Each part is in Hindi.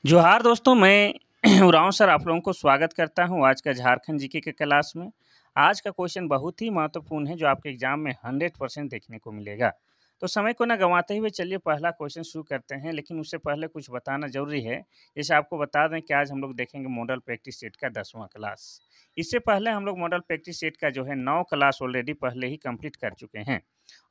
जोहार दोस्तों, मैं उरांव सर आप लोगों को स्वागत करता हूँ आज का झारखंड जीके के क्लास में। आज का क्वेश्चन बहुत ही महत्वपूर्ण है जो आपके एग्जाम में 100% देखने को मिलेगा। तो समय को ना गंवाते हुए चलिए पहला क्वेश्चन शुरू करते हैं, लेकिन उससे पहले कुछ बताना ज़रूरी है। जैसे आपको बता दें कि आज हम लोग देखेंगे मॉडल प्रैक्टिस सेट का 10वां क्लास। इससे पहले हम लोग मॉडल प्रैक्टिस सेट का जो है 9 क्लास ऑलरेडी पहले ही कंप्लीट कर चुके हैं।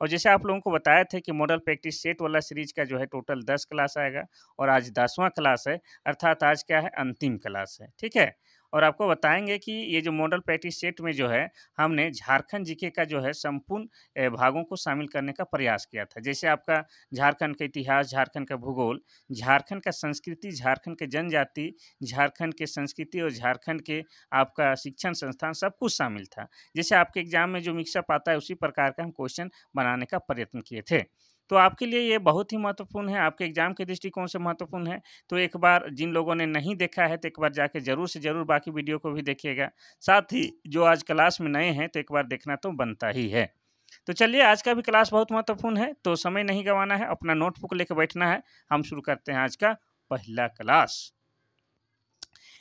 और जैसे आप लोगों को बताया था कि मॉडल प्रैक्टिस सेट वाला सीरीज का जो है टोटल 10 क्लास आएगा और आज 10वां क्लास है, अर्थात आज क्या है अंतिम क्लास है, ठीक है? और आपको बताएँगे कि ये जो मॉडल प्रैक्टिस सेट में जो है, हमने झारखंड जीके का जो है संपूर्ण भागों को शामिल करने का प्रयास किया था। जैसे आपका झारखंड का इतिहास, झारखंड का भूगोल, झारखंड का संस्कृति, झारखंड के जनजाति, झारखंड के संस्कृति और झारखंड के आपका शिक्षण संस्थान सब कुछ शामिल था। जैसे आपके एग्ज़ाम में जो मिक्सअप आता है उसी प्रकार का हम क्वेश्चन बनाने का प्रयत्न किए थे। तो आपके लिए ये बहुत ही महत्वपूर्ण है, आपके एग्ज़ाम के दृष्टिकोण से महत्वपूर्ण है। तो एक बार जिन लोगों ने नहीं देखा है तो एक बार जाके ज़रूर से ज़रूर बाकी वीडियो को भी देखिएगा। साथ ही जो आज क्लास में नए हैं तो एक बार देखना तो बनता ही है। तो चलिए आज का भी क्लास बहुत महत्वपूर्ण है, तो समय नहीं गँवाना है, अपना नोटबुक लेके बैठना है। हम शुरू करते हैं आज का पहला क्लास।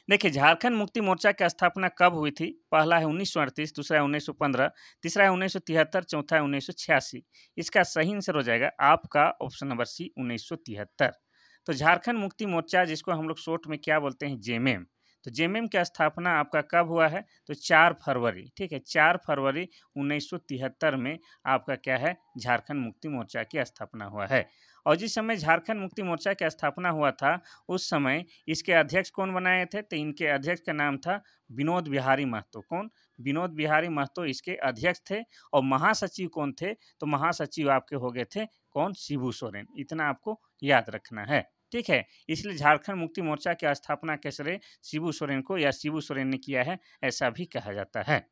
देखिए, झारखंड मुक्ति मोर्चा की स्थापना कब हुई थी? पहला है 1938, दूसरा है 1915, तीसरा है 1973, चौथा है 1986। इसका सही आंसर हो जाएगा आपका ऑप्शन नंबर सी 1973। तो झारखंड मुक्ति मोर्चा जिसको हम लोग शॉर्ट में क्या बोलते हैं जेएमएम। तो जेएमएम की स्थापना आपका कब हुआ है? तो 4 फरवरी, ठीक है? 4 फरवरी 1973 में आपका क्या है? झारखंड मुक्ति मोर्चा की स्थापना हुआ है। और जिस समय झारखंड मुक्ति मोर्चा की स्थापना हुआ था, उस समय इसके अध्यक्ष कौन बनाए थे? तो इनके अध्यक्ष का नाम था विनोद बिहारी महतो। कौन? विनोद बिहारी महतो इसके अध्यक्ष थे। और महासचिव कौन थे? तो महासचिव आपके हो गए थे कौन? शिबू सोरेन। इतना आपको याद रखना है, ठीक है? इसलिए झारखंड मुक्ति मोर्चा की स्थापना के श्रेय शिबू सोरेन को या शिबू सोरेन ने किया है, ऐसा भी कहा जाता है।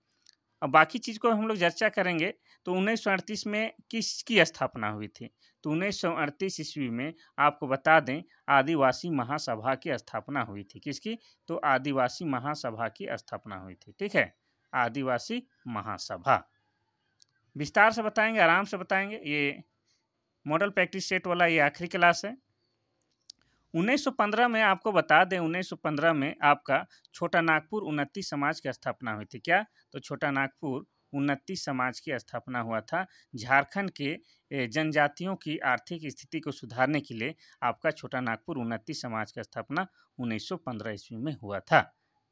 अब बाकी चीज़ को हम लोग चर्चा करेंगे। तो 1938 में किसकी स्थापना हुई थी? तो 1938 ईस्वी में आपको बता दें आदिवासी महासभा की स्थापना हुई थी। किसकी? तो आदिवासी महासभा की स्थापना हुई थी, ठीक है? आदिवासी महासभा। विस्तार से बताएँगे, आराम से बताएँगे। ये मॉडल प्रैक्टिस सेट वाला ये आखिरी क्लास है। 1915 में आपको बता दें 1915 में आपका छोटा नागपुर उन्नति समाज की स्थापना हुई थी। क्या? तो छोटा नागपुर उन्नति समाज की स्थापना हुआ था। झारखंड के जनजातियों की आर्थिक स्थिति को सुधारने के लिए आपका छोटा नागपुर उन्नति समाज की स्थापना 1915 ईस्वी में हुआ था,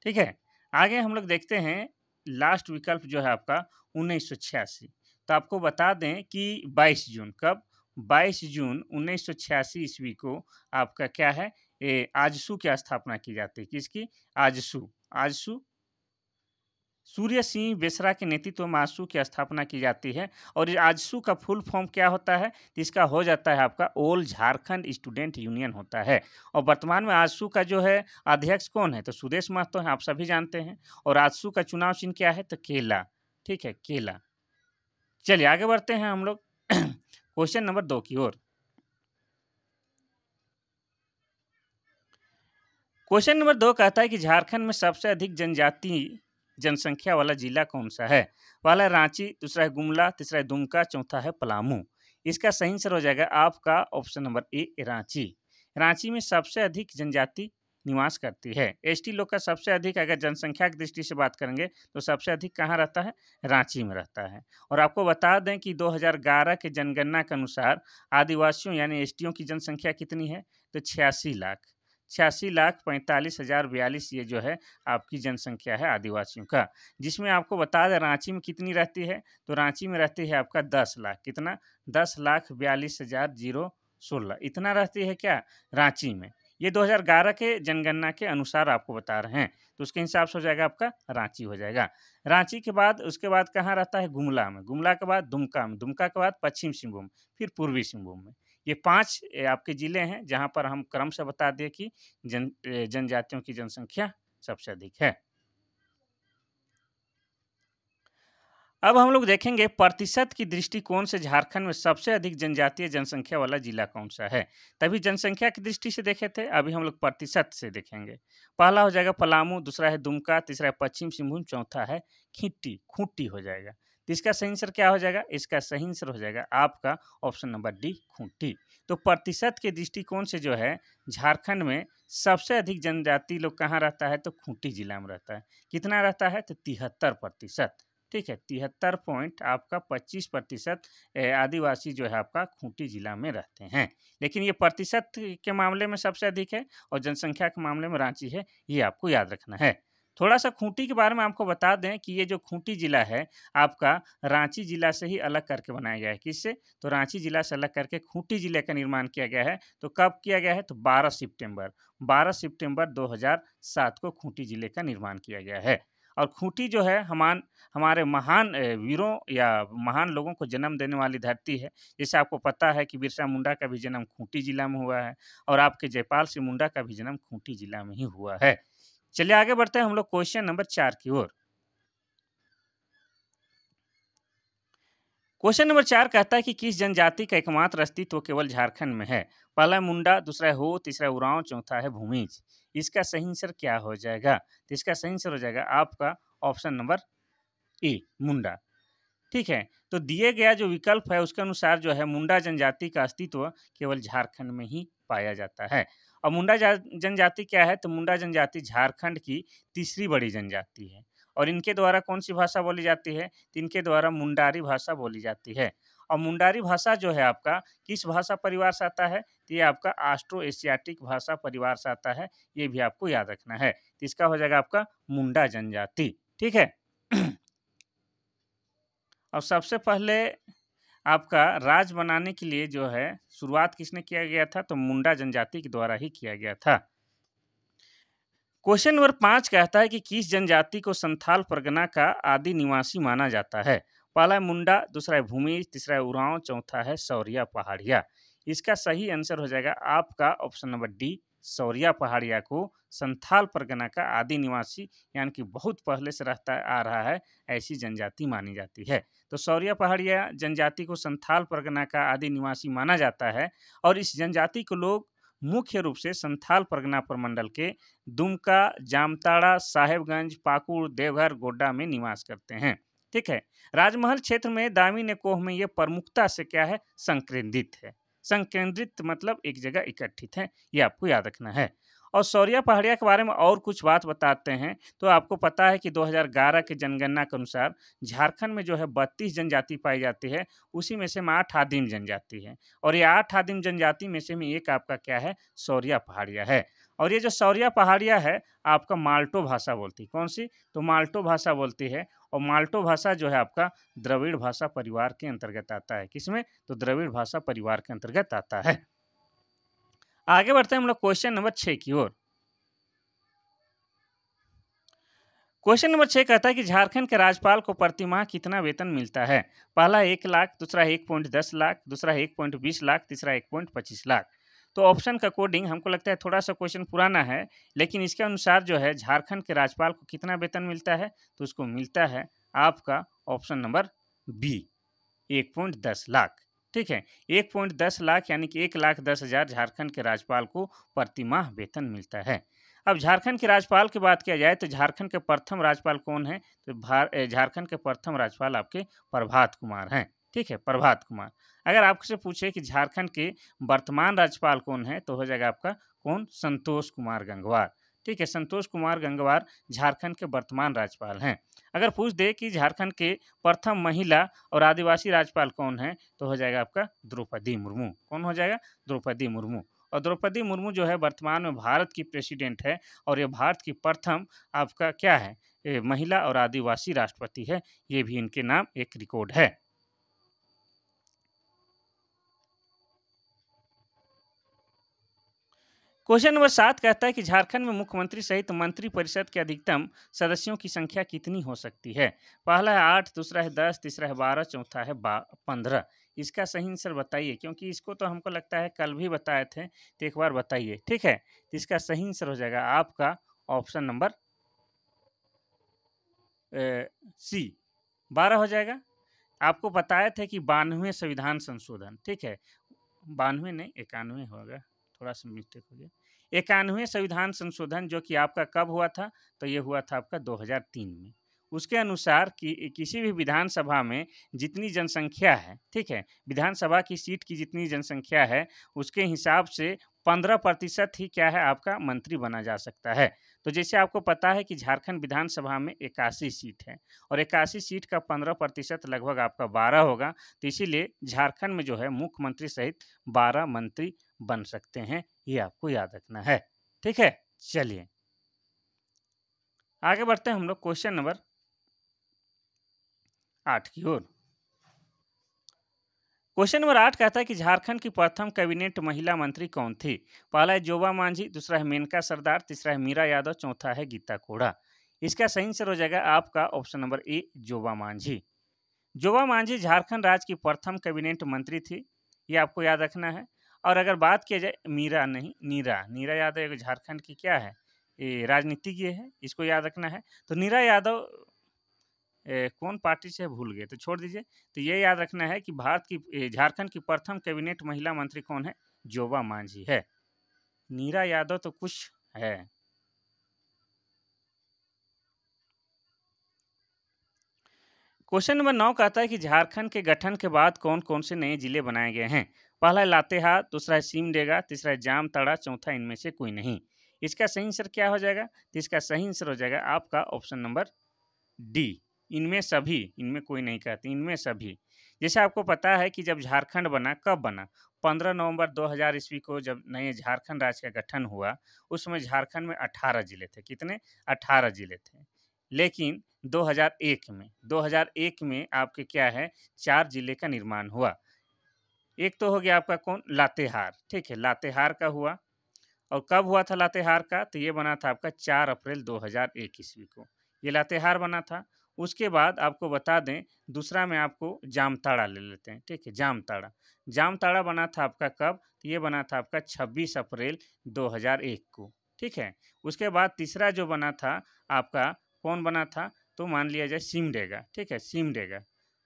ठीक है? आगे हम लोग देखते हैं लास्ट विकल्प जो है आपका 1986। तो आपको बता दें कि 22 जून कब? 22 जून 1986 ईस्वी को आपका क्या है? आजसू की स्थापना की जाती है। किसकी? आजसू। आजसू सूर्य सिंह बेसरा के नेतृत्व में आजसू की स्थापना की जाती है। और ये आजसू का फुल फॉर्म क्या होता है? तो इसका हो जाता है आपका ऑल झारखंड स्टूडेंट यूनियन होता है। और वर्तमान में आजसू का जो है अध्यक्ष कौन है? तो सुदेश महतो हैं, आप सभी जानते हैं। और आजसू का चुनाव चिन्ह क्या है? तो केला, ठीक है? केला। चलिए आगे बढ़ते हैं हम लोग क्वेश्चन नंबर 2 की ओर। क्वेश्चन नंबर 2 कहता है कि झारखंड में सबसे अधिक जनजाति जनसंख्या वाला जिला कौन सा है? पहला है रांची, दूसरा है गुमला, तीसरा है दुमका, चौथा है पलामू। इसका सही आंसर हो जाएगा आपका option number A Ranchi. Ranchi में सबसे अधिक जनजाति निवास करती है। एसटी लोग का सबसे अधिक अगर जनसंख्या की दृष्टि से बात करेंगे तो सबसे अधिक कहाँ रहता है? रांची में रहता है। और आपको बता दें कि 2011 के जनगणना के अनुसार आदिवासियों यानी एसटियों की जनसंख्या कितनी है? तो 86 लाख। 86,45,042 ये जो है आपकी जनसंख्या है आदिवासियों का। जिसमें आपको बता दें रांची में कितनी रहती है? तो रांची में रहती है आपका 10 लाख। कितना? 10,42,016 इतना रहती है क्या? रांची में। ये 2011 के जनगणना के अनुसार आपको बता रहे हैं। तो उसके हिसाब से हो जाएगा आपका रांची हो जाएगा। रांची के बाद उसके बाद कहाँ रहता है? गुमला में। गुमला के बाद दुमका में। दुमका के बाद पश्चिम सिंहभूम, फिर पूर्वी सिंहभूम में। ये 5 आपके ज़िले हैं जहाँ पर हम क्रम से बता दें कि जनजातियों की जनसंख्या सबसे अधिक है। अब हम लोग देखेंगे प्रतिशत की दृष्टिकोण से झारखंड में सबसे अधिक जनजातीय जनसंख्या वाला जिला कौन सा है? तभी जनसंख्या की दृष्टि से देखे थे, अभी हम लोग प्रतिशत से देखेंगे। पहला हो जाएगा पलामू, दूसरा है दुमका, तीसरा है पश्चिम सिंहभूम, चौथा है खूंटी हो जाएगा। तो इसका सही आंसर क्या हो जाएगा? इसका सही आंसर हो जाएगा आपका ऑप्शन नंबर डी खूंटी। तो प्रतिशत के दृष्टिकोण से जो है झारखंड में सबसे अधिक जनजाति लोग कहाँ रहता है, तो खूंटी जिला में रहता है। कितना रहता है, तो 73%। ठीक है, 73 पॉइंट आपका 25% आदिवासी जो है आपका खूंटी जिला में रहते हैं। लेकिन ये प्रतिशत के मामले में सबसे अधिक है और जनसंख्या के मामले में रांची है, ये आपको याद रखना है। थोड़ा सा खूंटी के बारे में आपको बता दें कि ये जो खूंटी जिला है आपका रांची जिला से ही अलग करके बनाया गया है। किससे, तो रांची जिला से अलग करके खूंटी जिले का निर्माण किया गया है। तो कब किया गया है, तो 12 सितंबर 2007 को खूंटी जिले का निर्माण किया गया है। और खूंटी जो है हमारे महान वीरों या महान लोगों को जन्म देने वाली धरती है। जैसे आपको पता है कि बिरसा मुंडा का भी जन्म खूंटी जिला में हुआ है और आपके जयपाल सिंह मुंडा का भी जन्म खूंटी जिला में ही हुआ है। चलिए आगे बढ़ते हैं हम लोग क्वेश्चन नंबर 4 की ओर। क्वेश्चन नंबर 4 कहता है कि किस जनजाति का एकमात्र अस्तित्व केवल झारखंड में है? पहला है मुंडा, दूसरा है हो, तीसरा है उरांव, चौथा है भूमिज। इसका सही आंसर क्या हो जाएगा? तो इसका सही आंसर हो जाएगा आपका ऑप्शन नंबर ए, मुंडा। ठीक है, तो दिए गया जो विकल्प है उसके अनुसार जो है मुंडा जनजाति का अस्तित्व केवल झारखंड में ही पाया जाता है। और जनजाति क्या है, तो मुंडा जनजाति झारखंड की तीसरी बड़ी जनजाति है और इनके द्वारा कौन सी भाषा बोली जाती है, तो इनके द्वारा मुंडारी भाषा बोली जाती है। और मुंडारी भाषा जो है आपका किस भाषा परिवार से आता है, तो ये आपका ऑस्ट्रो एशियाटिक भाषा परिवार से आता है। ये भी आपको याद रखना है। तो इसका हो जाएगा आपका मुंडा जनजाति। ठीक है। और सबसे पहले आपका राज्य बनाने के लिए जो है शुरुआत किसने किया गया था, तो मुंडा जनजाति के द्वारा ही किया गया था। क्वेश्चन नंबर 5 कहता है कि किस जनजाति को संथाल परगना का आदि निवासी माना जाता है? पहला है मुंडा, दूसरा है भूमिज, तीसरा है उरांव, चौथा है सौरिया पहाड़िया। इसका सही आंसर हो जाएगा आपका ऑप्शन नंबर डी, सौरिया पहाड़िया को संथाल परगना का आदि निवासी यानी कि बहुत पहले से रहता आ रहा है ऐसी जनजाति मानी जाती है। तो सौरिया पहाड़िया जनजाति को संथाल परगना का आदि निवासी माना जाता है और इस जनजाति को लोग मुख्य रूप से संथाल परगना प्रमंडल के दुमका, जामताड़ा, साहेबगंज, पाकुड़, देवघर, गोड्डा में निवास करते हैं। ठीक है, राजमहल क्षेत्र में दामिनी कोह में ये प्रमुखता से क्या है, संकेंद्रित है। संकेंद्रित मतलब एक जगह इकट्ठित है, ये आपको याद रखना है। और सौरिया पहाड़िया के बारे में और कुछ बात बताते हैं। तो आपको पता है कि 2011 के जनगणना के अनुसार झारखंड में जो है 32 जनजाति पाई जाती है, उसी में से 8 आदिम जनजाति है और ये 8 आदिम जनजाति में से एक आपका क्या है, सौरिया पहाड़िया है। और ये जो सौरिया पहाड़िया है आपका माल्टो भाषा बोलती है। कौन सी, तो माल्टो भाषा बोलती है और माल्टो भाषा जो है आपका द्रविड़ भाषा परिवार के अंतर्गत आता है। किसमें, तो द्रविड़ भाषा परिवार के अंतर्गत आता है। आगे बढ़ते हैं हम लोग क्वेश्चन नंबर 6 की ओर। क्वेश्चन नंबर 6 कहता है कि झारखंड के राज्यपाल को प्रति माह कितना वेतन मिलता है? पहला 1 लाख, दूसरा 1.10 लाख, दूसरा 1.20 लाख, तीसरा 1.25 लाख। तो ऑप्शन का कोडिंग हमको लगता है थोड़ा सा क्वेश्चन पुराना है, लेकिन इसके अनुसार जो है झारखंड के राज्यपाल को कितना वेतन मिलता है, तो उसको मिलता है आपका ऑप्शन नंबर बी, 1.10 लाख। ठीक है, 1.10 लाख यानी कि 1,10,000 झारखंड के राज्यपाल को प्रति माह वेतन मिलता है। अब झारखंड के राज्यपाल की बात किया जाए तो झारखंड के प्रथम राज्यपाल कौन है, तो झारखंड के प्रथम राज्यपाल आपके प्रभात कुमार हैं। ठीक है, प्रभात कुमार। अगर आपसे पूछे कि झारखंड के वर्तमान राज्यपाल कौन है, तो हो जाएगा आपका कौन, संतोष कुमार गंगवार। ठीक है, संतोष कुमार गंगवार झारखंड के वर्तमान राज्यपाल हैं। अगर पूछ दे कि झारखंड के प्रथम महिला और आदिवासी राज्यपाल कौन है, तो हो जाएगा आपका द्रौपदी मुर्मू। कौन हो जाएगा, द्रौपदी मुर्मू। और द्रौपदी मुर्मू जो है वर्तमान में भारत की प्रेसिडेंट है और ये भारत की प्रथम आपका क्या है, महिला और आदिवासी राष्ट्रपति है। ये भी इनके नाम एक रिकॉर्ड है। क्वेश्चन नंबर 7 कहता है कि झारखंड में मुख्यमंत्री सहित मंत्री परिषद के अधिकतम सदस्यों की संख्या कितनी हो सकती है? पहला है 8, दूसरा है 10, तीसरा है 12, चौथा है 15। इसका सही आंसर बताइए, क्योंकि इसको तो हमको लगता है कल भी बताए थे, तो एक बार बताइए। ठीक है, तो इसका सही आंसर हो जाएगा आपका ऑप्शन नंबर सी, 12 हो जाएगा। आपको बताए थे कि 92वें संविधान संशोधन, ठीक है, 92 नहीं 91 होगा, थोड़ा सा मिस्टेक हो गया। 91वें संविधान संशोधन जो कि आपका कब हुआ था, तो ये हुआ था आपका 2003 में। उसके अनुसार कि किसी भी विधानसभा में जितनी जनसंख्या है, ठीक है, विधानसभा की सीट की जितनी जनसंख्या है, उसके हिसाब से 15% ही क्या है आपका मंत्री बना जा सकता है। तो जैसे आपको पता है कि झारखंड विधानसभा में 81 सीट है और 81 सीट का 15% लगभग आपका 12 होगा। तो इसीलिए झारखंड में जो है मुख्यमंत्री सहित 12 मंत्री बन सकते हैं, ये आपको याद रखना है। ठीक है, चलिए आगे बढ़ते हैं हम लोग क्वेश्चन नंबर 8 की ओर। क्वेश्चन नंबर 8 कहता है कि झारखंड की प्रथम कैबिनेट महिला मंत्री कौन थी? पहला है जोबा मांझी, दूसरा है मेनका सरदार, तीसरा है मीरा यादव, चौथा है गीता कोड़ा। इसका सही आंसर हो जाएगा आपका option number A, Joba Manjhi. Joba Manjhi Jharkhand राज्य की प्रथम कैबिनेट मंत्री थी, ये आपको याद रखना है। और अगर बात किया जाए मीरा नहीं, नीरा, नीरा यादव एक झारखंड की क्या है, ये राजनीतिज्ञ है, इसको याद रखना है। तो नीरा यादव कौन पार्टी से भूल गए तो छोड़ दीजिए। तो ये याद रखना है कि झारखंड की प्रथम कैबिनेट महिला मंत्री कौन है? जोबा मांझी है। नीरा यादव तो कुछ है। क्वेश्चन नंबर 9 कहता है कि झारखंड के गठन के बाद कौन कौन से नए जिले बनाए गए हैं? पहला है लातेहार, दूसरा है सिमडेगा, तीसरा है जामताड़ा, चौथा इनमें से कोई नहीं। इसका सही आंसर क्या हो जाएगा? तो इसका सही आंसर हो जाएगा आपका ऑप्शन नंबर डी, इनमें सभी, इनमें कोई नहीं कहते, इनमें सभी। जैसे आपको पता है कि जब झारखंड बना, कब बना? 15 नवंबर 2000 ईस्वी को जब नए झारखंड राज्य का गठन हुआ, उस समय झारखंड में 18 जिले थे। कितने? 18 जिले थे। लेकिन 2001 में आपके क्या है, 4 जिले का निर्माण हुआ। एक तो हो गया आपका कौन? लातेहार, ठीक है, लातेहार का हुआ। और कब हुआ था लातेहार का? तो ये बना था आपका 4 अप्रैल 2001 ईस्वी को, ये लातेहार बना था। उसके बाद आपको बता दें, दूसरा में आपको जामताड़ा ले लेते हैं, ठीक है, जामताड़ा। जामताड़ा बना था आपका कब? तो ये बना था आपका 26 अप्रैल 2001 को, ठीक है। उसके बाद तीसरा जो बना था आपका, कौन बना था? तो मान लिया जाए सिमडेगा, ठीक है, सिमडेगा।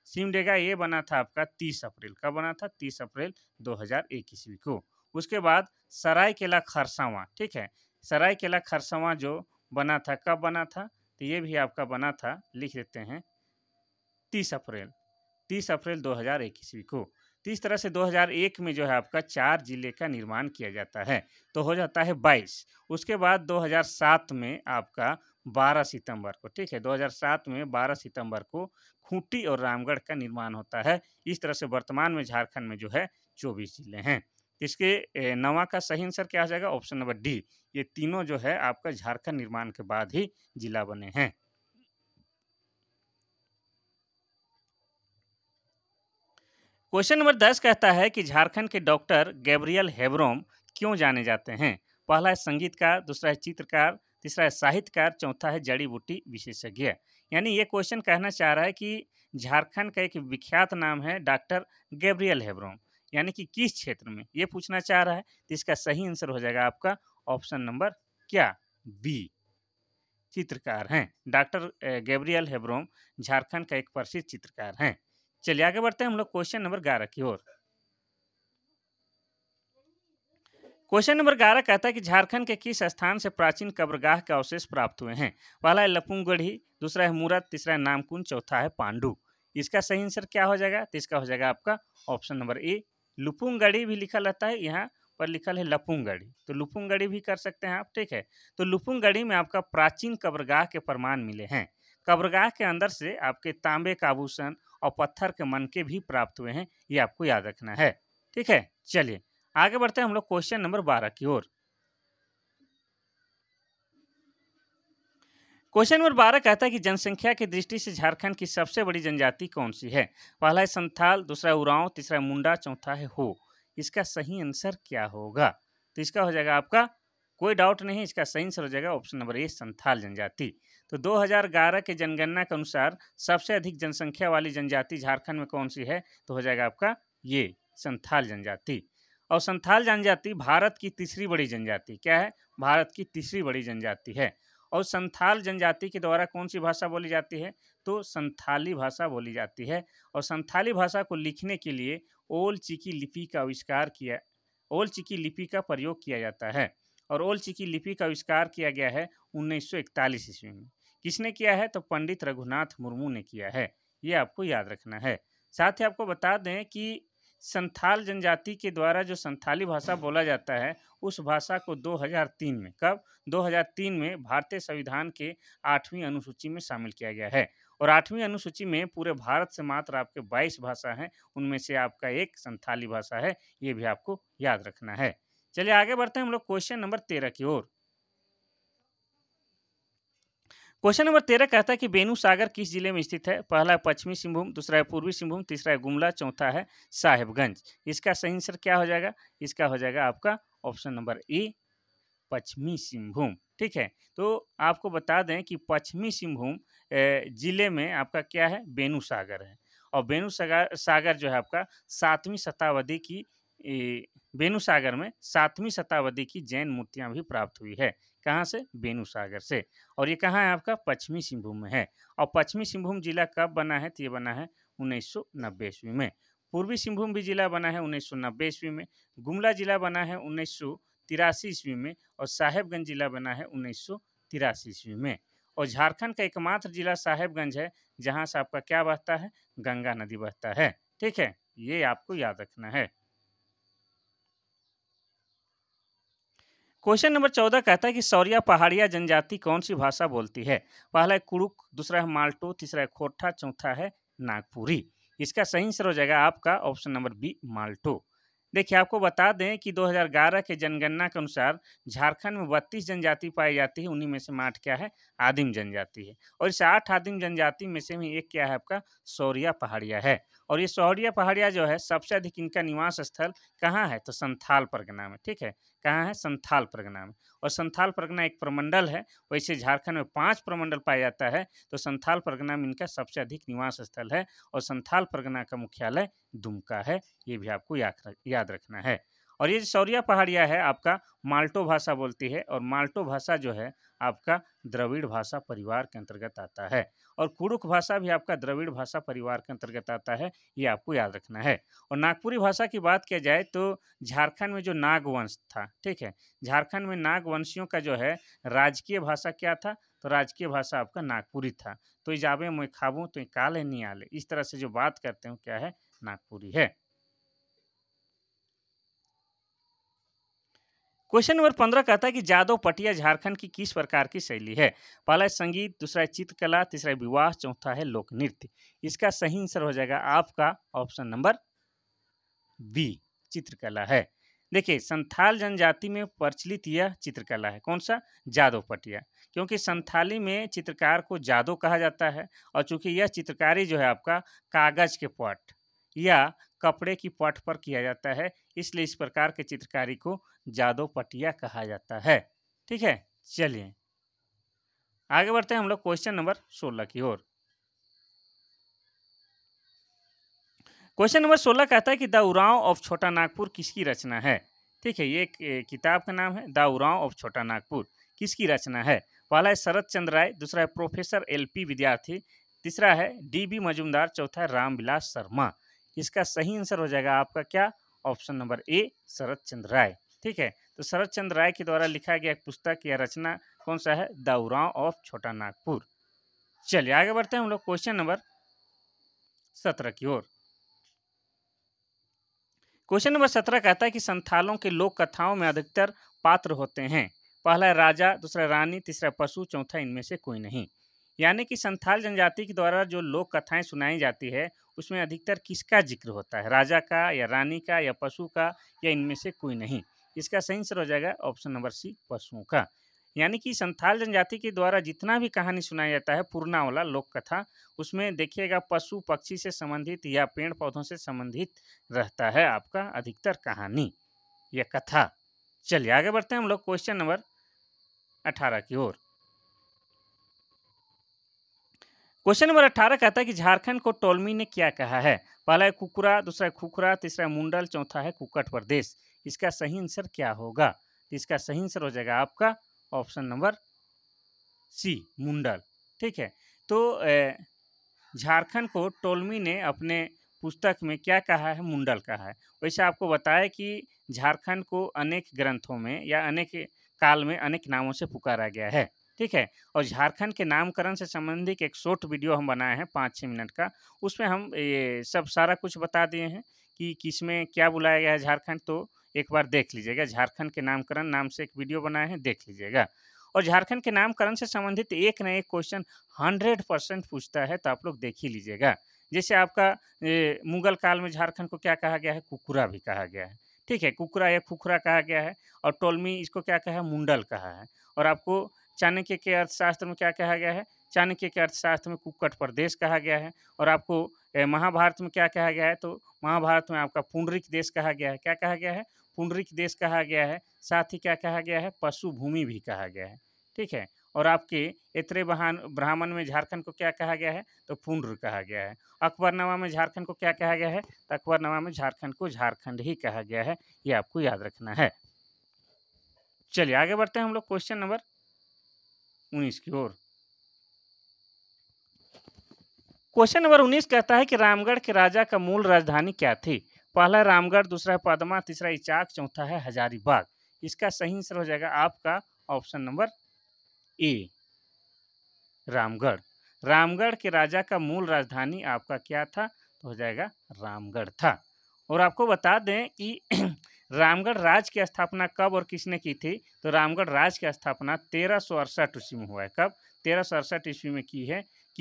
सिमडेगा ये बना था आपका 30 अप्रैल, कब बना था? 30 अप्रैल 2001 ईस्वी को। उसके बाद सरायकेला खरसावां, ठीक है, सरायकेला खरसावां जो बना था, कब बना था? तो ये भी आपका बना था, लिख देते हैं, 30 अप्रैल, 30 अप्रैल 2001 ईस्वी को। तो इस तरह से 2001 में जो है आपका 4 जिले का निर्माण किया जाता है, तो हो जाता है 22। उसके बाद 2007 में आपका 12 सितंबर को, ठीक है, 2007 में 12 सितंबर को खूंटी और रामगढ़ का निर्माण होता है। इस तरह से वर्तमान में झारखंड में जो है 24 जिले हैं। इसके नवा का सही आंसर क्या हो जाएगा? Option number D. ये तीनों जो है आपका झारखंड निर्माण के बाद ही जिला बने हैं। क्वेश्चन नंबर 10 कहता है कि झारखंड के डॉक्टर गैब्रियल हेब्रोम क्यों जाने जाते हैं? पहला है संगीतकार, दूसरा है चित्रकार, तीसरा है साहित्यकार, चौथा है जड़ी बूटी विशेषज्ञ। यानी ये क्वेश्चन कहना चाह रहा है कि झारखंड का एक विख्यात नाम है डॉक्टर गैब्रियल हेब्रोम, यानी कि किस क्षेत्र में, ये पूछना चाह रहा है। तो इसका सही आंसर हो जाएगा आपका ऑप्शन नंबर क्या? बी, चित्रकार हैं। डॉक्टर गैब्रियल हेब्रोम झारखंड का एक प्रसिद्ध चित्रकार हैं। चलिए आगे बढ़ते हैं हम लोग क्वेश्चन नंबर 11 की ओर। क्वेश्चन नंबर 11 कहता है कि झारखंड के किस स्थान से प्राचीन कब्रगाह के अवशेष प्राप्त हुए हैं? पहला है लपुंगढ़ी, दूसरा है मूरत, तीसरा है नामकुन, चौथा है पांडु। इसका सही आंसर क्या हो जाएगा? तो इसका हो जाएगा आपका ऑप्शन नंबर ए, लुपुंगढ़ी भी लिखा रहता है, यहाँ पर लिखल है लपुंगढ़ी, तो लुपुंगढ़ी भी कर सकते हैं आप, ठीक है। तो लुपुंगढ़ी में आपका प्राचीन कब्रगाह के प्रमाण मिले हैं। कब्रगाह के अंदर से आपके तांबे का आभूषण और पत्थर के मनके भी प्राप्त हुए हैं, ये आपको याद रखना है, ठीक है। चलिए आगे बढ़ते हैं हम लोग क्वेश्चन नंबर 12 की ओर। क्वेश्चन नंबर 12 कहता है कि जनसंख्या की दृष्टि से झारखंड की सबसे बड़ी जनजाति कौन सी है? पहला है संथाल, दूसरा है उरांव, तीसरा है मुंडा, चौथा है हो। इसका सही आंसर क्या होगा? तो इसका हो जाएगा आपका, कोई डाउट नहीं, इसका सही आंसर हो जाएगा ऑप्शन नंबर ए, संथाल जनजाति। तो 2011 के जनगणना के अनुसार सबसे अधिक जनसंख्या वाली जनजाति झारखंड में कौन सी है? तो हो जाएगा आपका ये संथाल जनजाति। और संथाल जनजाति भारत की तीसरी बड़ी जनजाति क्या है? भारत की तीसरी बड़ी जनजाति है। और संथाल जनजाति के द्वारा कौन सी भाषा बोली जाती है? तो संथाली भाषा बोली जाती है। और संथाली भाषा को लिखने के लिए ओल चिकी लिपि का आविष्कार किया, ओल चिकी लिपि का प्रयोग किया जाता है। और ओल चिकी लिपि का आविष्कार किया गया है 1941 ईस्वी में। किसने किया है? तो पंडित रघुनाथ मुर्मू ने किया है। ये आपको याद रखना है। साथ ही आपको बता दें कि संथाल जनजाति के द्वारा जो संथाली भाषा बोला जाता है, उस भाषा को 2003 में, कब? 2003 में भारतीय संविधान के 8वीं अनुसूची में शामिल किया गया है। और 8वीं अनुसूची में पूरे भारत से मात्र आपके 22 भाषा हैं, उनमें से आपका एक संथाली भाषा है। ये भी आपको याद रखना है। चलिए आगे बढ़ते हैं हम लोग क्वेश्चन नंबर 13 की ओर। क्वेश्चन नंबर 13 कहता है कि बेनू सागर किस जिले में स्थित है? पहला है पश्चिमी सिंहभूम, दूसरा है पूर्वी सिंहभूम, तीसरा है गुमला, चौथा है साहेबगंज। इसका सही आंसर क्या हो जाएगा? इसका हो जाएगा आपका ऑप्शन नंबर ए, पश्चिमी सिंहभूम। ठीक है, तो आपको बता दें कि पश्चिमी सिंहभूम जिले में आपका क्या है? बेनू सागर है। और बेनू सागर सागर जो है आपका 7वीं शताब्दी की बेनू सागर में 7वीं शताब्दी की जैन मूर्तियां भी प्राप्त हुई है। कहाँ से? बेनू सागर से। और ये कहाँ है आपका? पश्चिमी सिंहभूम में है। और पश्चिमी सिंहभूम जिला कब बना है? तो ये बना है 1990 ईस्वी में। पूर्वी सिंहभूम भी जिला बना है 1990 ईस्वी में। गुमला जिला बना है 1983 ईस्वी में। और साहेबगंज जिला बना है 1983 ईस्वी में। और झारखंड का एकमात्र जिला साहेबगंज है, जहाँ से आपका क्या बहता है? गंगा नदी बहता है। ठीक है, ये आपको याद रखना है। क्वेश्चन नंबर 14 कहता है कि सौरिया पहाड़िया जनजाति कौन सी भाषा बोलती है? पहला है कुड़ुक, दूसरा है माल्टो, तीसरा है खोरठा, चौथा है नागपुरी। इसका सही आंसर हो जाएगा आपका ऑप्शन नंबर बी, माल्टो। देखिए आपको बता दें कि 2011 के जनगणना के अनुसार झारखंड में 32 जनजाति पाई जाती है। उन्हीं में से 8 क्या है? आदिम जनजाति है। और इस 8 आदिम जनजाति में से भी एक क्या है आपका? सौरिया पहाड़िया है। और ये सौरिया पहाड़िया जो है सबसे अधिक इनका निवास स्थल कहाँ है? तो संथाल परगना में। ठीक है, कहाँ है? संथाल परगना में। और संथाल परगना एक प्रमंडल है। वैसे झारखंड में 5 प्रमंडल पाया जाता है, तो संथाल परगना में इनका सबसे अधिक निवास स्थल है। और संथाल परगना का मुख्यालय दुमका है। ये भी आपको याद रखना है। और ये जो सौरिया पहाड़िया है आपका माल्टो भाषा बोलती है। और माल्टो भाषा जो है आपका द्रविड़ भाषा परिवार के अंतर्गत आता है। और कुड़ुक भाषा भी आपका द्रविड़ भाषा परिवार के अंतर्गत आता है। ये आपको याद रखना है। और नागपुरी भाषा की बात किया जाए तो झारखंड में जो नागवंश था, ठीक है, झारखंड में नागवंशियों का जो है राजकीय भाषा क्या था? तो राजकीय भाषा आपका नागपुरी था। तो इजाबे मैं खाबूं तो काले नहीं आले, इस तरह से जो बात करते हैं क्या है? नागपुरी है। क्वेश्चन नंबर 15 कहता है कि जादव पटिया झारखंड की किस प्रकार की शैली है? पहला है संगीत, दूसरा है चित्रकला, तीसरा है विवाह, चौथा है लोक नृत्य। इसका सही आंसर हो जाएगा आपका ऑप्शन नंबर बी, चित्रकला है। देखिए संथाल जनजाति में प्रचलित यह चित्रकला है। कौन सा? जादव पटिया। क्योंकि संथाली में चित्रकार को जादव कहा जाता है। और चूंकि यह चित्रकारी जो है आपका कागज के पट या कपड़े की पट पर किया जाता है, इसलिए इस प्रकार के चित्रकारी को जादव पटिया कहा जाता है। ठीक है, चलिए आगे बढ़ते हैं हम लोग क्वेश्चन नंबर 16 की ओर। क्वेश्चन नंबर 16 कहता है कि द उरांव ऑफ छोटा नागपुर किसकी रचना है? ठीक है, ये एक किताब का नाम है द उरांव ऑफ छोटा नागपुर। किसकी रचना है? पहला है शरद चंद्र राय, दूसरा है प्रोफेसर एलपी विद्यार्थी, तीसरा है डीबी मजूमदार, चौथा है रामविलास शर्मा। इसका सही आंसर हो जाएगा आपका क्या? ऑप्शन नंबर ए, शरद चंद्र राय। ठीक है, तो शरद चंद्र राय के द्वारा लिखा गया एक पुस्तक या रचना कौन सा है? द उरांव ऑफ छोटा नागपुर। चलिए आगे बढ़ते हैं हम लोग क्वेश्चन नंबर 17 की ओर। क्वेश्चन नंबर 17 कहता है कि संथालों के लोक कथाओं में अधिकतर पात्र होते हैं। पहला है राजा, दूसरा रानी, तीसरा पशु, चौथा इनमें से कोई नहीं। यानी कि संथाल जनजाति के द्वारा जो लोक कथाएं सुनाई जाती है उसमें अधिकतर किसका जिक्र होता है? राजा का या रानी का या पशु का या इनमें से कोई नहीं। इसका सही आंसर हो जाएगा ऑप्शन नंबर सी, पशुओं का। यानी कि संथाल जनजाति के द्वारा जितना भी कहानी सुनाया जाता है पूर्णा वाला लोक कथा, उसमें देखिएगा पशु पक्षी से संबंधित या पेड़ पौधों से संबंधित रहता है आपका अधिकतर कहानी या कथा। चलिए आगे बढ़ते हैं हम लोग क्वेश्चन नंबर 18 की ओर। क्वेश्चन नंबर 18 कहता है कि झारखंड को टोलमी ने क्या कहा है? पहला है कुकुरा, दूसरा है खुखरा, तीसरा है मुंडल, चौथा है कुकट प्रदेश। इसका सही आंसर क्या होगा? इसका सही आंसर हो जाएगा आपका ऑप्शन नंबर सी, मुंडल। ठीक है, तो झारखंड को टोलमी ने अपने पुस्तक में क्या कहा है? मुंडल कहा है। वैसे आपको बताया कि झारखंड को अनेक ग्रंथों में या अनेक काल में अनेक नामों से पुकारा गया है। ठीक है? और झारखंड के नामकरण से संबंधित एक शॉर्ट वीडियो हम बनाए हैं 5-6 मिनट का, उसमें हम ये सब सारा कुछ बता दिए हैं कि किसमें क्या बुलाया गया है झारखंड, तो एक बार देख लीजिएगा। झारखंड के नामकरण नाम से एक वीडियो बनाए हैं, देख लीजिएगा। और झारखंड के नामकरण से संबंधित एक ना एक क्वेश्चन 100% पूछता है, तो आप लोग देख ही लीजिएगा। जैसे आपका मुगल काल में झारखंड को क्या कहा गया है? कुकुरा भी कहा गया है, ठीक है? कुकुरा या खुखरा कहा गया है। और टोलमी इसको क्या कहा है? मुंडल कहा है। और आपको चाणक्य के अर्थशास्त्र में क्या कहा गया है? चाणक्य के अर्थशास्त्र में कुक्कट प्रदेश कहा गया है। और आपको महाभारत में क्या कहा गया है? तो महाभारत में आपका पुंडरिक देश कहा गया है। क्या कहा गया है? पुंडरिक देश कहा गया है। साथ ही क्या कहा गया है? पशु भूमि भी कहा गया है, ठीक है? और आपके एतरे ब्राह्मण में झारखंड को क्या कहा गया है? तो पुंड्र कहा गया है। अकबरनामा में झारखंड को क्या कहा गया है? तो अकबरनामा में झारखंड को झारखंड ही कहा गया है। ये आपको याद रखना है। चलिए आगे बढ़ते हैं हम लोग क्वेश्चन नंबर 19 की ओर। क्वेश्चन नंबर 19 कहता है कि रामगढ़ के राजा का मूल राजधानी क्या थी? पहला है रामगढ़, दूसरा है पदमा, तीसरा इचाक, चौथा है हजारीबाग। इसका सही आंसर हो जाएगा आपका option number A, Ramgarh. Ramgarh के राजा का मूल राजधानी आपका क्या था? तो हो जाएगा रामगढ़ था। और आपको बता दें कि रामगढ़ राज्य की स्थापना कब और किसने की थी? तो रामगढ़ राज्य की स्थापना 1368 ईस्वी में हुआ है। कब? 1368 ईस्वी में की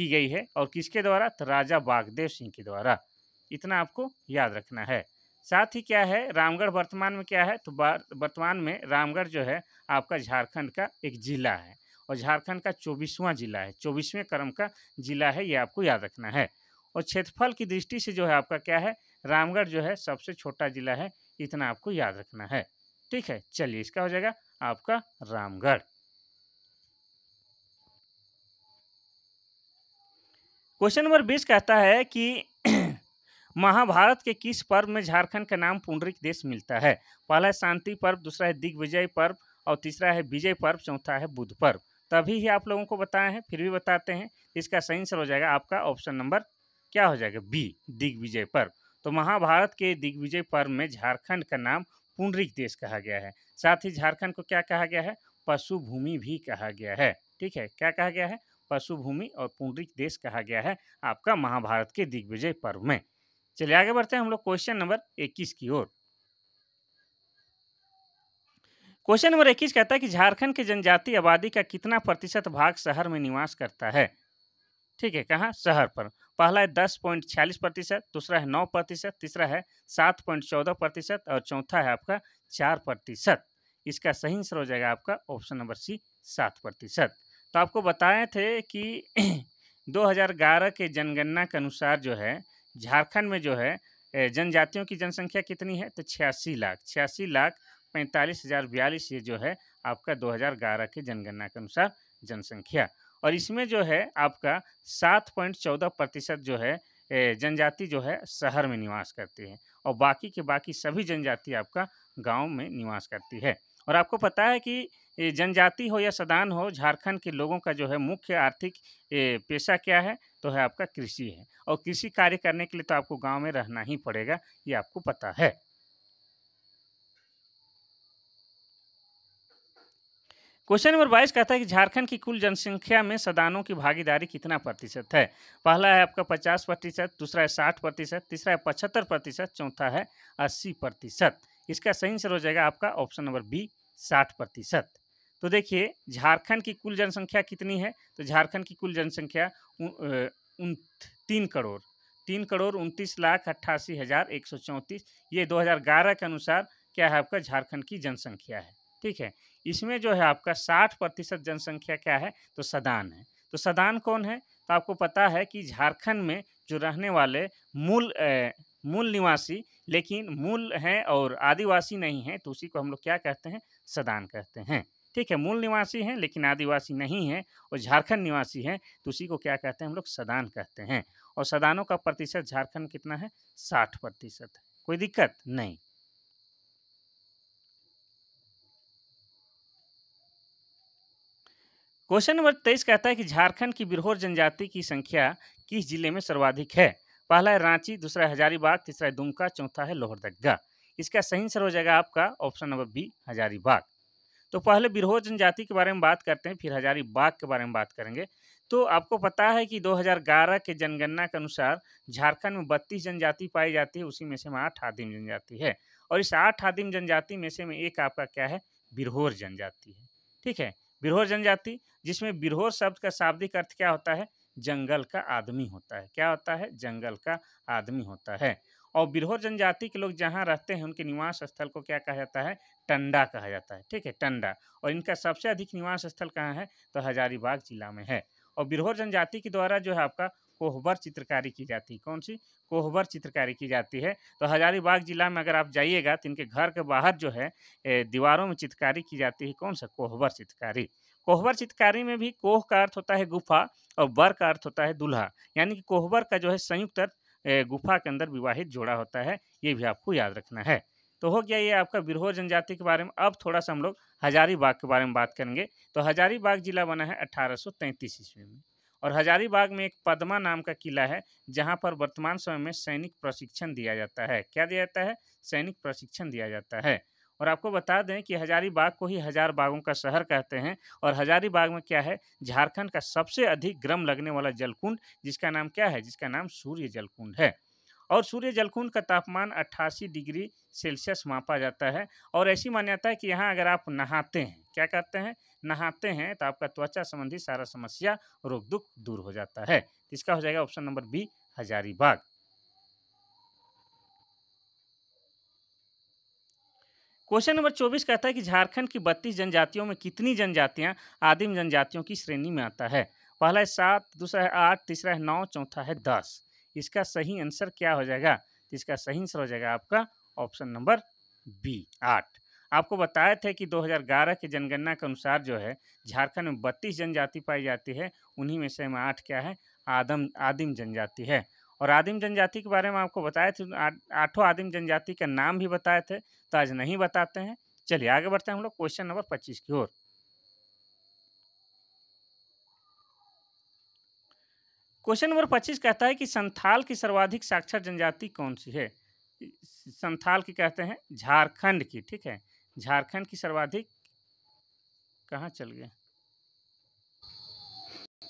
गई है। और किसके द्वारा? तो राजा बागदेव सिंह के द्वारा। इतना आपको याद रखना है। साथ ही क्या है, रामगढ़ वर्तमान में क्या है? तो वर्तमान में रामगढ़ जो है आपका झारखंड का एक जिला है। और झारखंड का 24वां जिला है, 24वें क्रम का जिला है, ये आपको याद रखना है। और क्षेत्रफल की दृष्टि से जो है आपका क्या है? रामगढ़ जो है सबसे छोटा जिला है, इतना आपको याद रखना है। ठीक है, चलिए इसका हो जाएगा आपका रामगढ़। क्वेश्चन नंबर 20 कहता है कि महाभारत के किस पर्व में झारखंड का नाम पुंडरिक देश मिलता है? पहला है शांति पर्व, दूसरा है दिग्विजय पर्व, और तीसरा है विजय पर्व, चौथा है बुद्ध पर्व। तभी ही आप लोगों को बताए हैं, फिर भी बताते हैं। इसका सही आंसर हो जाएगा आपका ऑप्शन नंबर क्या हो जाएगा? बी, दिग्विजय पर्व। तो महाभारत के दिग्विजय पर्व में झारखंड का नाम पुंडरिक देश कहा गया है। साथ ही झारखंड को क्या कहा गया है? पशु भूमि भी कहा गया है। ठीक है, क्या कहा गया है? पशु भूमि और पुंडरिक देश कहा गया है आपका महाभारत के दिग्विजय पर्व में। चलिए आगे बढ़ते हैं हम लोग क्वेश्चन नंबर 21 की ओर। क्वेश्चन नंबर 21 कहता है कि झारखंड की जनजातीय आबादी का कितना प्रतिशत भाग शहर में निवास करता है? ठीक है, कहाँ? शहर पर। पहला है 10.46%, दूसरा है 9%, तीसरा है 7.14% और चौथा है आपका 4%। इसका सही आंसर हो जाएगा आपका ऑप्शन नंबर सी, 7%। तो आपको बताए थे कि 2011 के जनगणना के अनुसार जो है झारखंड में जो है जनजातियों की जनसंख्या कितनी है? तो 86,45,42 ये जो है आपका 2011 के जनगणना के अनुसार जनसंख्या। और इसमें जो है आपका 7.14% जो है जनजाति जो है शहर में निवास करती है। और बाकी के बाकी सभी जनजाति आपका गांव में निवास करती है। और आपको पता है कि ये जनजाति हो या सदान हो, झारखंड के लोगों का जो है मुख्य आर्थिक पेशा क्या है? तो है आपका कृषि है। और कृषि कार्य करने के लिए तो आपको गांव में रहना ही पड़ेगा, ये आपको पता है। क्वेश्चन नंबर 22 कहता है कि झारखंड की कुल जनसंख्या में सदानों की भागीदारी कितना प्रतिशत है? पहला है आपका 50%, दूसरा है 60%, तीसरा है 75%, चौथा है 80%। इसका सही आंसर हो जाएगा आपका ऑप्शन नंबर बी, 60%। तो देखिए झारखंड की कुल जनसंख्या कितनी है? तो झारखंड की कुल जनसंख्या 3 करोड़ 3,29,88,134, ये 2011 के अनुसार क्या है आपका झारखंड की जनसंख्या है। ठीक है, इसमें जो है आपका 60% जनसंख्या क्या है? तो सदान है। तो सदान कौन है? तो आपको पता है कि झारखंड में जो रहने वाले मूल निवासी, लेकिन मूल हैं और आदिवासी नहीं हैं, तो उसी को हम लोग क्या कहते हैं? सदान कहते हैं। ठीक है, मूल निवासी हैं लेकिन आदिवासी नहीं हैं और झारखंड निवासी हैं, तो उसी को क्या कहते हैं? हम लोग सदान कहते हैं। और सदानों का प्रतिशत झारखंड कितना है? 60% है। कोई दिक्कत नहीं। क्वेश्चन नंबर 23 कहता है कि झारखंड की बिरहोर जनजाति की संख्या किस जिले में सर्वाधिक है? पहला है रांची, दूसरा है हजारीबाग, तीसरा है दुमका, चौथा है लोहरदगा। इसका सही आंसर हो जाएगा आपका ऑप्शन नंबर बी, हजारीबाग। तो पहले बिरहोर जनजाति के बारे में बात करते हैं, फिर हजारीबाग के बारे में बात करेंगे। तो आपको पता है कि 2011 के जनगणना के अनुसार झारखंड में 32 जनजाति पाई जाती है, उसी में से 8 आदिम जनजाति है। और इस 8 आदिम जनजाति में से एक आपका क्या है, बिरहोर जनजाति है। ठीक है, बिरहोर जनजाति, जिसमें बिरहोर शब्द का शाब्दिक अर्थ क्या होता है, जंगल का आदमी होता है। क्या होता है, जंगल का आदमी होता है। और बिरहोर जनजाति के लोग जहाँ रहते हैं उनके निवास स्थल को क्या कहा जाता है, टंडा कहा जाता है। ठीक है, टंडा। और इनका सबसे अधिक निवास स्थल कहाँ है, तो हजारीबाग जिला में है। और बिरहोर जनजाति के द्वारा जो है आपका कोहबर चित्रकारी की जाती है। कौन सी, कोहबर चित्रकारी की जाती है। तो हजारीबाग जिला में अगर आप जाइएगा तो इनके घर के बाहर जो है दीवारों में चित्रकारी की जाती है। कौन सा, कोहबर चित्रकारी। कोहबर चित्रकारी में भी कोह का अर्थ होता है गुफा और बर का अर्थ होता है दूल्हा, यानी कि कोहबर का जो है संयुक्त अर्थ गुफा के अंदर विवाहित जोड़ा होता है। ये भी आपको याद रखना है। तो हो गया ये आपका बिरहोर जनजाति के बारे में। अब थोड़ा सा हम लोग हजारीबाग के बारे में बात करेंगे। तो हजारीबाग जिला बना है 1833 ईस्वी में। और हजारीबाग में एक पद्मा नाम का किला है, जहां पर वर्तमान समय में सैनिक प्रशिक्षण दिया जाता है। क्या दिया जाता है, सैनिक प्रशिक्षण दिया जाता है। और आपको बता दें कि हजारीबाग को ही हजार बागों का शहर कहते हैं। और हजारीबाग में क्या है, झारखंड का सबसे अधिक गर्म लगने वाला जलकुंड, जिसका नाम क्या है, जिसका नाम सूर्य जलकुंड है। और सूर्य जलकुंड का तापमान 88 डिग्री सेल्सियस मापा जाता है। और ऐसी मान्यता है कि यहाँ अगर आप नहाते हैं, क्या करते हैं, नहाते हैं, तो आपका त्वचा संबंधी सारा समस्या, रोग दुख दूर हो जाता है। इसका हो जाएगा option number B, Hazaribagh. Question number 24 कहता है कि झारखंड की 32 जनजातियों में कितनी जनजातियां आदिम जनजातियों की श्रेणी में आता है। पहला है 7, दूसरा है 8, तीसरा है 9, चौथा है 10। इसका सही आंसर क्या हो जाएगा, तो इसका सही आंसर हो जाएगा आपका ऑप्शन नंबर बी, 8। आपको बताए थे कि 2011 की जनगणना के अनुसार जो है झारखंड में 32 जनजाति पाई जाती है, उन्हीं में से 8 क्या है, आदिम जनजाति है। और आदिम जनजाति के बारे में आपको बताए थे, आठों आदिम जनजाति का नाम भी बताए थे, तो आज नहीं बताते हैं। चलिए आगे बढ़ते हैं हम लोग क्वेश्चन नंबर 25 की ओर। क्वेश्चन नंबर 25 कहता है कि संथाल की सर्वाधिक साक्षर जनजाति कौन सी है। संथाल की कहते हैं झारखंड की। ठीक है, झारखंड की सर्वाधिक, कहाँ चल गए,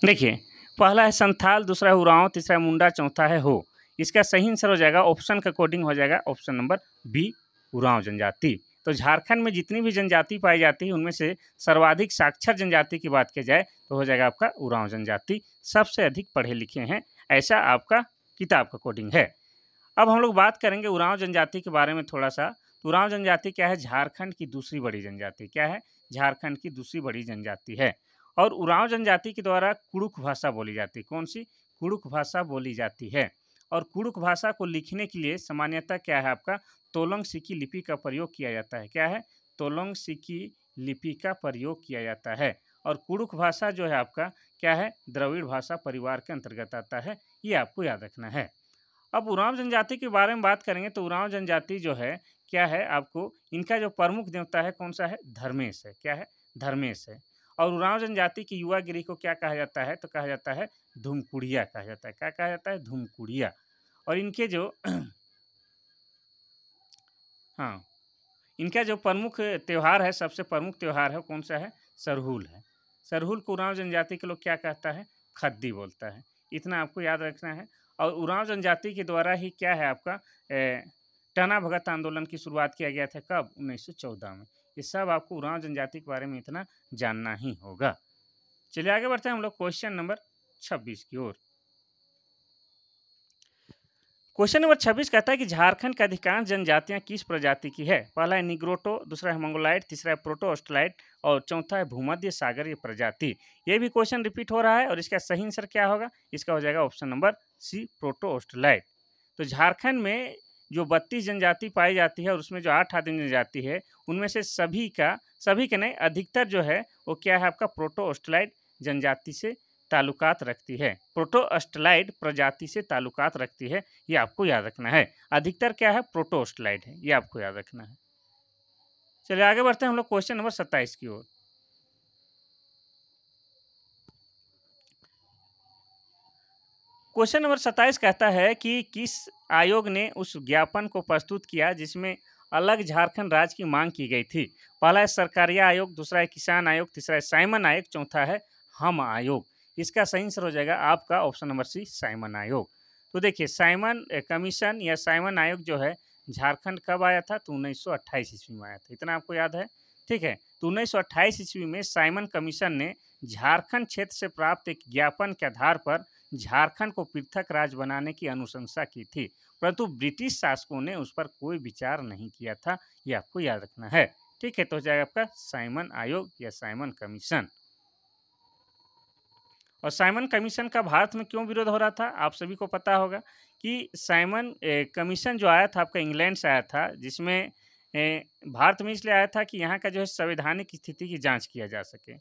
देखिए पहला है संथाल, दूसरा है उरांव, तीसरा है मुंडा, चौथा है हो। इसका सही आंसर हो जाएगा ऑप्शन के अकॉर्डिंग हो जाएगा ऑप्शन नंबर बी, उरांव जनजाति। तो झारखंड में जितनी भी जनजाति पाई जाती है उनमें से सर्वाधिक साक्षर जनजाति की बात की जाए तो हो जाएगा आपका उरांव जनजाति। सबसे अधिक पढ़े लिखे हैं, ऐसा आपका किताब का कोडिंग है। अब हम लोग बात करेंगे उरांव जनजाति के बारे में थोड़ा सा। उरांव जनजाति क्या है, झारखंड की दूसरी बड़ी जनजाति। क्या है, झारखंड की दूसरी बड़ी जनजाति है। और उरांव जनजाति के द्वारा कुड़ुक भाषा बोली जाती है। कौन सी, कुड़ुक भाषा बोली जाती है। और कुड़ुक भाषा को लिखने के लिए सामान्यतः क्या है आपका, तोलंग सिक्की लिपि का प्रयोग किया जाता है। क्या है, तोलंग सिक्की लिपि का प्रयोग किया जाता है। और कुड़ुक भाषा जो है आपका क्या है, द्रविड़ भाषा परिवार के अंतर्गत आता है। ये आपको याद रखना है। अब उरांव जनजाति के बारे में बात करेंगे तो उरांव जनजाति जो है क्या है, आपको इनका जो प्रमुख देवता है कौन सा है, धर्मेश है। क्या है, धर्मेश है। और उरांव जनजाति की युवा गिरी को क्या कहा जाता है, तो कहा जाता है धूमकुड़िया कहा जाता है। क्या कहा जाता है, धूमकुड़िया। और इनके जो हाँ, इनका जो प्रमुख त्यौहार है, सबसे प्रमुख त्यौहार है कौन सा है, सरहुल है। सरहुल को उरांव जनजाति के लोग क्या कहता है, खद्दी बोलता है। इतना आपको याद रखना है। और उरांव जनजाति के द्वारा ही क्या है आपका टना भगत आंदोलन की शुरुआत किया गया था। कब, 1914 में। ये सब आपको उरांव जनजाति के बारे में इतना जानना ही होगा। चलिए आगे बढ़ते हैं हम लोग क्वेश्चन नंबर 26 की ओर। क्वेश्चन नंबर 26 कहता है कि झारखंड की अधिकांश जनजातियां किस प्रजाति की है। पहला है निग्रोटो, दूसरा है मंगोलाइट, तीसरा है प्रोटो ऑस्ट्रेलाइट और चौथा है भूमध्य सागरीय प्रजाति। ये भी क्वेश्चन रिपीट हो रहा है और इसका सही आंसर क्या होगा, इसका हो जाएगा ऑप्शन नंबर सी, प्रोटो ऑस्ट्रेलाइट। तो झारखंड में जो 32 जनजाति पाई जाती है और उसमें जो 8 आदिम जनजाति है उनमें से सभी के नहीं, अधिकतर जो है वो क्या है आपका प्रोटो ऑस्ट्रेलाइट जनजाति से ताल्लुकात रखती है, प्रोटोअस्ट्रालाइड प्रजाति से ताल्लुकात रखती है। ये आपको याद रखना है। अधिकतर क्या है, प्रोटोअस्ट्रालाइड है, ये आपको याद रखना है। चलिए आगे बढ़ते हैं हम लोग क्वेश्चन नंबर 27 की ओर। क्वेश्चन नंबर 27 कहता है कि किस आयोग ने उस ज्ञापन को प्रस्तुत किया जिसमें अलग झारखंड राज्य की मांग की गई थी। पहला है सरकारिया आयोग, दूसरा है किसान आयोग, तीसरा है साइमन आयोग, चौथा है हम आयोग। इसका सही आंसर हो जाएगा आपका ऑप्शन नंबर सी, साइमन आयोग। तो देखिए साइमन कमीशन या साइमन आयोग जो है झारखंड कब आया था, तो 1928 ईस्वी में आया था। इतना आपको याद है, ठीक है। तो 1928 ईस्वी में साइमन कमीशन ने झारखंड क्षेत्र से प्राप्त एक ज्ञापन के आधार पर झारखंड को पृथक राज्य बनाने की अनुशंसा की थी, परंतु ब्रिटिश शासकों ने उस पर कोई विचार नहीं किया था। ये आपको याद रखना है, ठीक है। तो हो जाएगा आपका साइमन आयोग या साइमन कमीशन। और साइमन कमीशन का भारत में क्यों विरोध हो रहा था, आप सभी को पता होगा कि साइमन कमीशन जो आया था आपका इंग्लैंड से आया था, जिसमें भारत में इसलिए आया था कि यहाँ का जो है संवैधानिक स्थिति की जांच किया जा सके।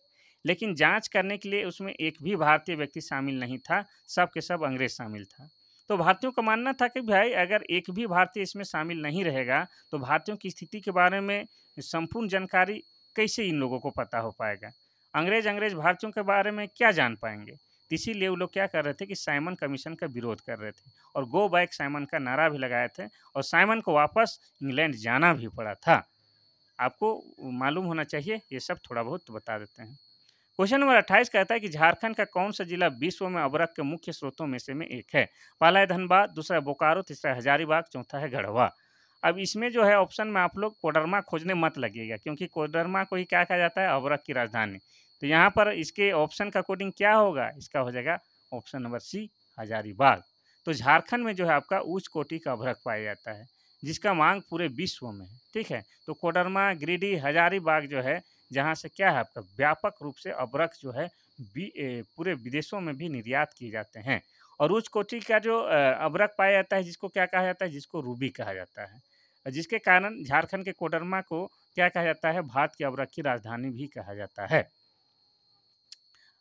लेकिन जांच करने के लिए उसमें एक भी भारतीय व्यक्ति शामिल नहीं था, सब के सब अंग्रेज शामिल था। तो भारतीयों का मानना था कि भाई अगर एक भी भारतीय इसमें शामिल नहीं रहेगा तो भारतीयों की स्थिति के बारे में संपूर्ण जानकारी कैसे इन लोगों को पता हो पाएगा। अंग्रेज भारतीयों के बारे में क्या जान पाएंगे। तो इसीलिए वो लोग क्या कर रहे थे कि साइमन कमीशन का विरोध कर रहे थे और गो बैक साइमन का नारा भी लगाए थे, और साइमन को वापस इंग्लैंड जाना भी पड़ा था। आपको मालूम होना चाहिए, ये सब थोड़ा बहुत बता देते हैं। क्वेश्चन नंबर 28 कहता है कि झारखंड का कौन सा जिला विश्व में अबरख के मुख्य स्रोतों में से में एक है। पहला है धनबाद, दूसरा है बोकारो, तीसरा है हजारीबाग, चौथा है गढ़वा। अब इसमें जो है ऑप्शन में आप लोग कोडरमा खोजने मत लगिएगा, क्योंकि कोडरमा को ही क्या कहा जाता है, अबरख की राजधानी। तो यहाँ पर इसके ऑप्शन का कोडिंग क्या होगा, इसका हो जाएगा ऑप्शन नंबर सी, हजारीबाग। तो झारखंड में जो है आपका उच्च कोटि का अभ्रक पाया जाता है, जिसका मांग पूरे विश्व में है, ठीक है। तो कोडरमा, गिरिडीह, हजारीबाग जो है, जहाँ से क्या है आपका व्यापक रूप से अबरख जो है पूरे विदेशों में भी निर्यात किए जाते हैं। और उच्च कोटि का जो अबरख पाया जाता है, जिसको क्या कहा जाता है, जिसको रूबी कहा जाता है, जिसके कारण झारखंड के कोडरमा को क्या कहा जाता है, भारत की अबरख की राजधानी भी कहा जाता है।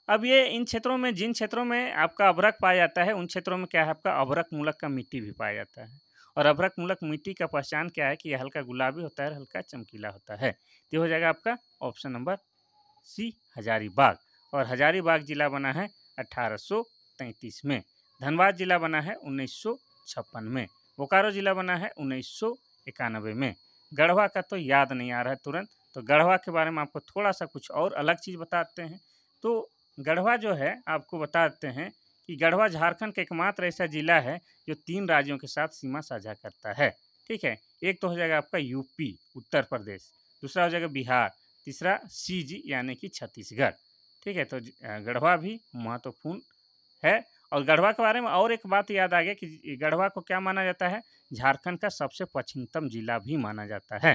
अब ये इन क्षेत्रों में, जिन क्षेत्रों में आपका अभ्रक पाया जाता है, उन क्षेत्रों में क्या है आपका अभ्रक मूलक का मिट्टी भी पाया जाता है। और अभ्रक मूलक मिट्टी का पहचान क्या है कि यह हल्का गुलाबी होता है, हल्का चमकीला होता है। तो हो जाएगा आपका ऑप्शन नंबर सी, हजारीबाग। और हजारीबाग जिला बना है 1833 में। धनबाद जिला बना है 1956 में। बोकारो जिला बना है 1991 में। गढ़वा का तो याद नहीं आ रहा है तुरंत, तो गढ़वा के बारे में आपको थोड़ा सा कुछ और अलग चीज़ बताते हैं। तो गढ़वा जो है आपको बता देते हैं कि गढ़वा झारखंड का एकमात्र ऐसा जिला है जो 3 राज्यों के साथ सीमा साझा करता है, ठीक है। एक तो हो जाएगा आपका यूपी, उत्तर प्रदेश, दूसरा हो जाएगा बिहार, तीसरा सीजी यानी कि छत्तीसगढ़, ठीक है। तो गढ़वा भी महत्वपूर्ण है। और गढ़वा के बारे में और एक बात याद आ गया कि गढ़वा को क्या माना जाता है, झारखंड का सबसे पश्चिमतम जिला भी माना जाता है।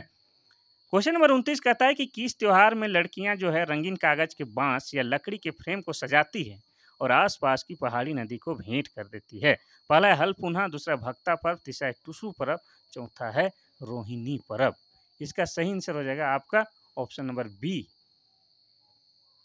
क्वेश्चन नंबर 29 कहता है कि किस त्योहार में लड़कियां जो है रंगीन कागज के बांस या लकड़ी के फ्रेम को सजाती है और आसपास की पहाड़ी नदी को भेंट कर देती है। पहला है हल पुनः, दूसरा भक्ता पर्व, तीसरा है टुसु पर्व, चौथा है रोहिणी पर्व। इसका सही आंसर हो जाएगा आपका ऑप्शन नंबर बी,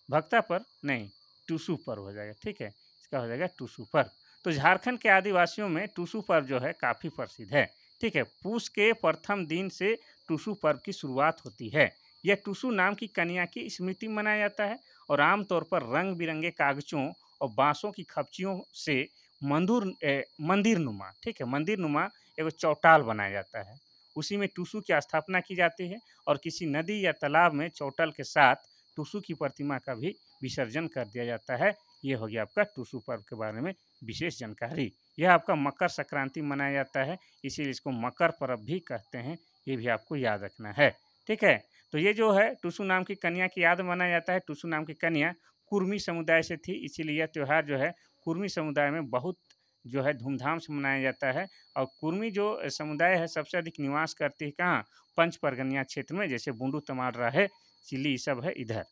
भक्ता पर्व नहीं, टुसु पर्व हो जाएगा, ठीक है। इसका हो जाएगा टुसु पर्व। तो झारखंड के आदिवासियों में टुसु पर्व जो है काफ़ी प्रसिद्ध है, ठीक है। पूस के प्रथम दिन से टुसु पर्व की शुरुआत होती है। यह टुसु नाम की कन्या की स्मृति में मनाया जाता है और आमतौर पर रंग बिरंगे कागजों और बांसों की खपचियों से मंदिर नुमा, ठीक है, मंदिर नुमा एगो चौटाल बनाया जाता है। उसी में टुसु की स्थापना की जाती है और किसी नदी या तालाब में चौटाल के साथ टुसु की प्रतिमा का भी विसर्जन कर दिया जाता है। ये हो गया आपका टुसु पर्व के बारे में विशेष जानकारी। यह आपका मकर संक्रांति मनाया जाता है, इसीलिए इसको मकर पर्व भी कहते हैं, ये भी आपको याद रखना है, ठीक है। तो ये जो है टुसु नाम की कन्या की याद मनाया जाता है। टुसु नाम की कन्या कुर्मी समुदाय से थी, इसीलिए यह त्यौहार जो है कुर्मी समुदाय में बहुत जो है धूमधाम से मनाया जाता है। और कुर्मी जो समुदाय है सबसे अधिक निवास करती है कहाँ, पंच परगनिया क्षेत्र में, जैसे बूंदू, तमाड़ है, चिली, ये सब है इधर।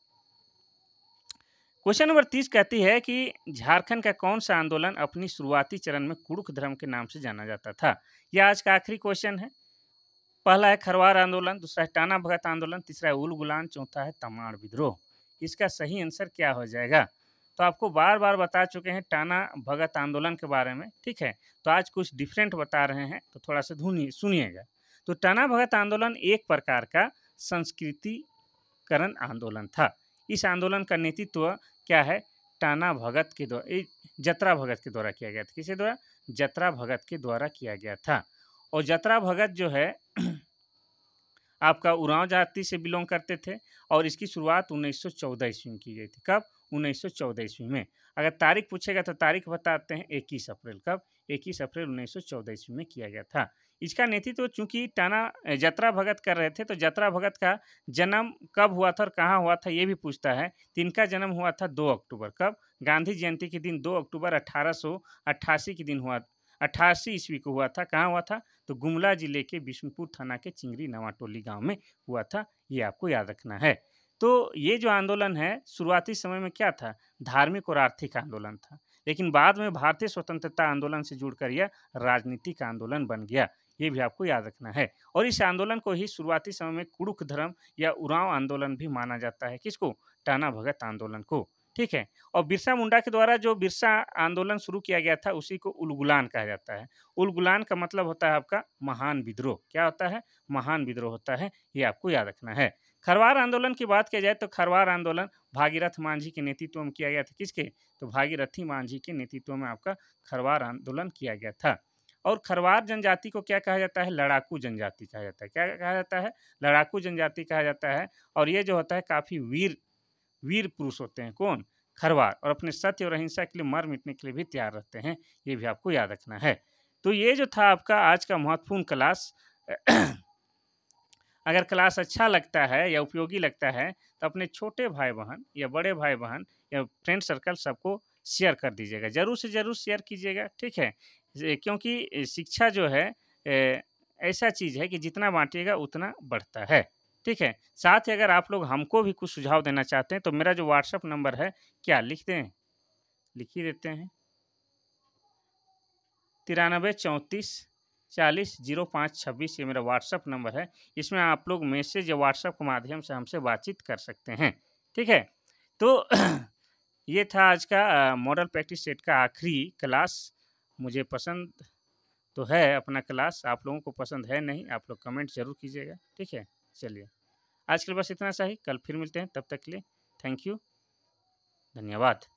क्वेश्चन नंबर 30 कहती है कि झारखंड का कौन सा आंदोलन अपनी शुरुआती चरण में कुड़ुख धर्म के नाम से जाना जाता था। यह आज का आखिरी क्वेश्चन है। पहला है खरवार आंदोलन, दूसरा है टाना भगत आंदोलन, तीसरा है उल गुलान, चौथा है तमाड़ विद्रोह। इसका सही आंसर क्या हो जाएगा, तो आपको बार बार बता चुके हैं टाना भगत आंदोलन के बारे में, ठीक है। तो आज कुछ डिफरेंट बता रहे हैं, तो थोड़ा सा सुनिएगा। तो टाना भगत आंदोलन एक प्रकार का संस्कृतिकरण आंदोलन था। इस आंदोलन का नेतृत्व क्या है, टाना भगत के द्वारा, जतरा भगत के द्वारा किया गया था। किसके द्वारा, जतरा भगत के द्वारा किया गया था। और जतरा भगत जो है आपका उरांव जाति से बिलोंग करते थे और इसकी शुरुआत 1914 ईस्वी में की गई थी। कब? 1914 ईस्वी में। अगर तारीख पूछेगा तो तारीख बताते हैं 21 अप्रैल। कब? 21 अप्रैल 1914 ईस्वी में किया गया था। इसका नेतृत्व चूंकि जतरा भगत कर रहे थे, तो जतरा भगत का जन्म कब हुआ था और कहाँ हुआ था ये भी पूछता है। तो इनका जन्म हुआ था 2 अक्टूबर। कब? गांधी जयंती के दिन 2 अक्टूबर 1888 के दिन हुआ, 88 ईस्वी को हुआ था। कहाँ हुआ था? तो गुमला जिले के बिशुनपुर थाना के चिंगरी नवाटोली गांव में हुआ था। ये आपको याद रखना है। तो ये जो आंदोलन है शुरुआती समय में क्या था? धार्मिक और आर्थिक आंदोलन था, लेकिन बाद में भारतीय स्वतंत्रता आंदोलन से जुड़कर यह राजनीतिक आंदोलन बन गया। ये भी आपको याद रखना है। और इस आंदोलन को ही शुरुआती समय में कुड़ुख धर्म या उरांव आंदोलन भी माना जाता है। किसको? टाना भगत आंदोलन को। ठीक है। और बिरसा मुंडा के द्वारा जो बिरसा आंदोलन शुरू किया गया था उसी को उलगुलान कहा जाता है। उलगुलान का मतलब होता है आपका महान विद्रोह। क्या होता है? महान विद्रोह होता है। ये आपको याद रखना है। खरवार आंदोलन की बात किया जाए तो खरवार आंदोलन भागीरथ मांझी के नेतृत्व में किया गया था। किसके? तो भागीरथी मांझी के नेतृत्व में आपका खरवार आंदोलन किया गया था। और खरवार जनजाति को क्या कहा जाता है? लड़ाकू जनजाति कहा जाता है। क्या कहा जाता है? लड़ाकू जनजाति कहा जाता है। और ये जो होता है काफ़ी वीर वीर पुरुष होते हैं। कौन? खरवार। और अपने सत्य और अहिंसा के लिए मर मिटने के लिए भी तैयार रहते हैं। ये भी आपको याद रखना है। तो ये जो था आपका आज का महत्वपूर्ण क्लास। अगर क्लास अच्छा लगता है या उपयोगी लगता है तो अपने छोटे भाई बहन या बड़े भाई बहन या फ्रेंड सर्कल सबको शेयर कर दीजिएगा। ज़रूर से ज़रूर शेयर कीजिएगा। ठीक है। क्योंकि शिक्षा जो है ऐसा चीज़ है कि जितना बांटिएगा उतना बढ़ता है। ठीक है। साथ ही अगर आप लोग हमको भी कुछ सुझाव देना चाहते हैं तो मेरा जो व्हाट्सअप नंबर है, क्या लिख दें? लिख ही देते हैं। 93 34 40 05 26 ये मेरा व्हाट्सअप नंबर है। इसमें आप लोग मैसेज या व्हाट्सअप के माध्यम से हमसे बातचीत कर सकते हैं। ठीक है। तो ये था आज का मॉडल प्रैक्टिस सेट का आखिरी क्लास। मुझे पसंद तो है अपना क्लास, आप लोगों को पसंद है नहीं, आप लोग कमेंट ज़रूर कीजिएगा। ठीक है। चलिए, आज के लिए बस इतना सा ही। कल फिर मिलते हैं, तब तक के लिए थैंक यू, धन्यवाद।